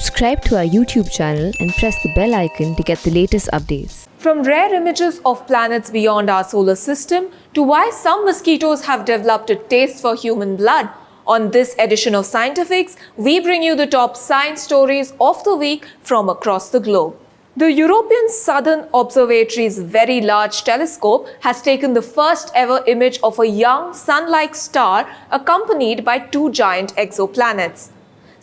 Subscribe to our YouTube channel and press the bell icon to get the latest updates. From rare images of planets beyond our solar system to why some mosquitoes have developed a taste for human blood, on this edition of Scientifics, we bring you the top science stories of the week from across the globe. The European Southern Observatory's Very Large Telescope has taken the first ever image of a young sun-like star accompanied by two giant exoplanets.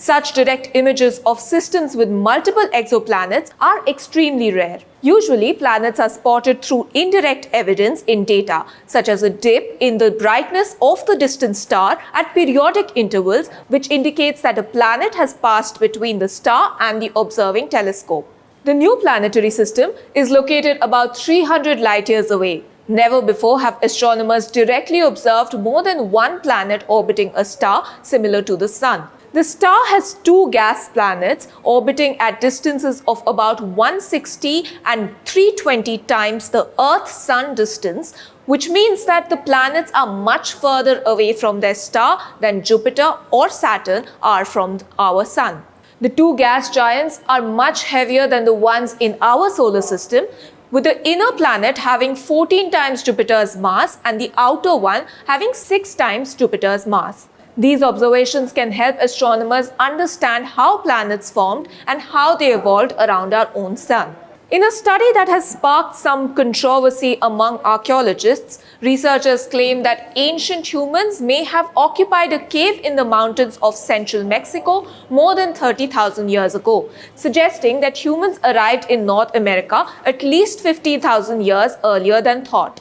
Such direct images of systems with multiple exoplanets are extremely rare. Usually, planets are spotted through indirect evidence in data, such as a dip in the brightness of the distant star at periodic intervals, which indicates that a planet has passed between the star and the observing telescope. The new planetary system is located about 300 light-years away. Never before have astronomers directly observed more than one planet orbiting a star similar to the Sun. The star has two gas planets orbiting at distances of about 160 and 320 times the Earth-Sun distance, which means that the planets are much further away from their star than Jupiter or Saturn are from our Sun. The two gas giants are much heavier than the ones in our solar system, with the inner planet having 14 times Jupiter's mass and the outer one having 6 times Jupiter's mass. These observations can help astronomers understand how planets formed and how they evolved around our own sun. In a study that has sparked some controversy among archaeologists, researchers claim that ancient humans may have occupied a cave in the mountains of central Mexico more than 30,000 years ago, suggesting that humans arrived in North America at least 50,000 years earlier than thought.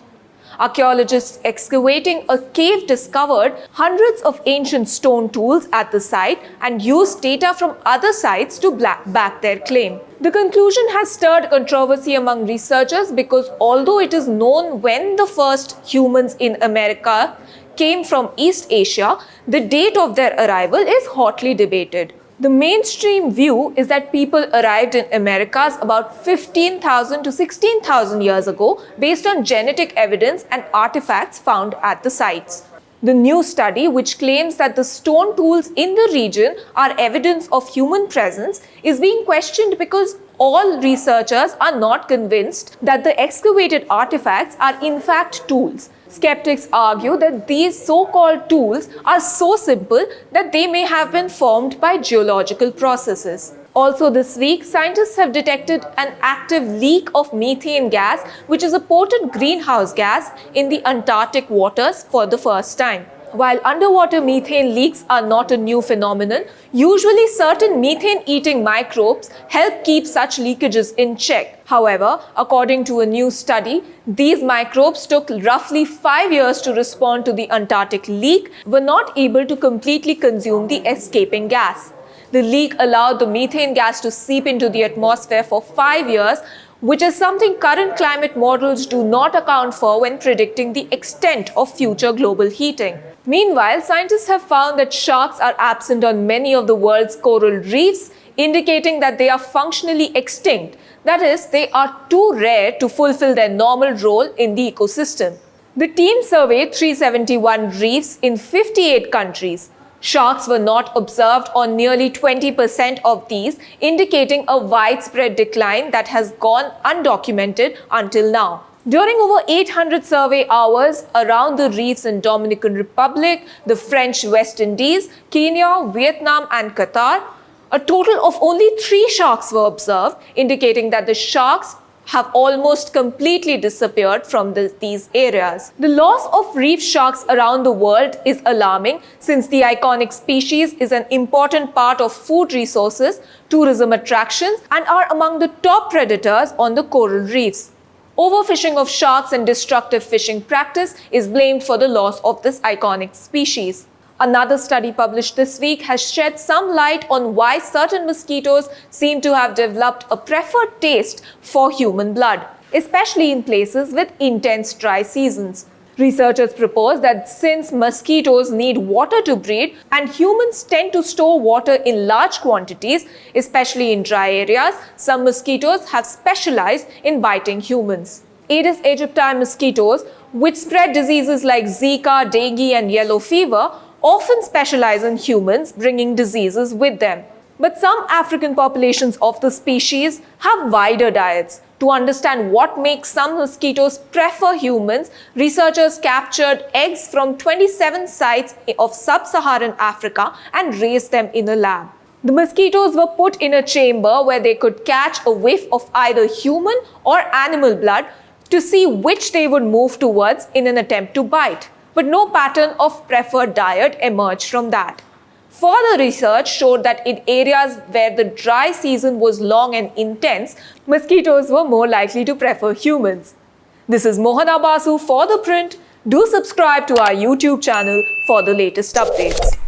Archaeologists excavating a cave discovered hundreds of ancient stone tools at the site and used data from other sites to back their claim. The conclusion has stirred controversy among researchers because although it is known when the first humans in America came from East Asia, the date of their arrival is hotly debated. The mainstream view is that people arrived in Americas about 15,000 to 16,000 years ago based on genetic evidence and artifacts found at the sites. The new study, which claims that the stone tools in the region are evidence of human presence, is being questioned because all researchers are not convinced that the excavated artifacts are in fact tools. Skeptics argue that these so-called tools are so simple that they may have been formed by geological processes. Also this week, scientists have detected an active leak of methane gas, which is a potent greenhouse gas in the Antarctic waters for the first time. While underwater methane leaks are not a new phenomenon, usually certain methane-eating microbes help keep such leakages in check. However, according to a new study, these microbes took roughly 5 years to respond to the Antarctic leak, were not able to completely consume the escaping gas. The leak allowed the methane gas to seep into the atmosphere for 5 years, which is something current climate models do not account for when predicting the extent of future global heating. Meanwhile, scientists have found that sharks are absent on many of the world's coral reefs, indicating that they are functionally extinct. That is, they are too rare to fulfill their normal role in the ecosystem. The team surveyed 371 reefs in 58 countries. Sharks were not observed on nearly 20% of these, indicating a widespread decline that has gone undocumented until now. During over 800 survey hours around the reefs in Dominican Republic, the French West Indies, Kenya, Vietnam and Qatar, a total of only 3 sharks were observed, indicating that the sharks have almost completely disappeared from these areas. The loss of reef sharks around the world is alarming since the iconic species is an important part of food resources, tourism attractions, and are among the top predators on the coral reefs. Overfishing of sharks and destructive fishing practice is blamed for the loss of this iconic species. Another study published this week has shed some light on why certain mosquitoes seem to have developed a preferred taste for human blood, especially in places with intense dry seasons. Researchers propose that since mosquitoes need water to breed and humans tend to store water in large quantities, especially in dry areas, some mosquitoes have specialized in biting humans. Aedes aegypti mosquitoes, which spread diseases like Zika, dengue, and yellow fever, often specialize in humans, bringing diseases with them. But some African populations of the species have wider diets. To understand what makes some mosquitoes prefer humans, researchers captured eggs from 27 sites of sub-Saharan Africa and raised them in a lab. The mosquitoes were put in a chamber where they could catch a whiff of either human or animal blood to see which they would move towards in an attempt to bite. But no pattern of preferred diet emerged from that. Further research showed that in areas where the dry season was long and intense, mosquitoes were more likely to prefer humans. This is Mohana Basu for The Print. Do subscribe to our YouTube channel for the latest updates.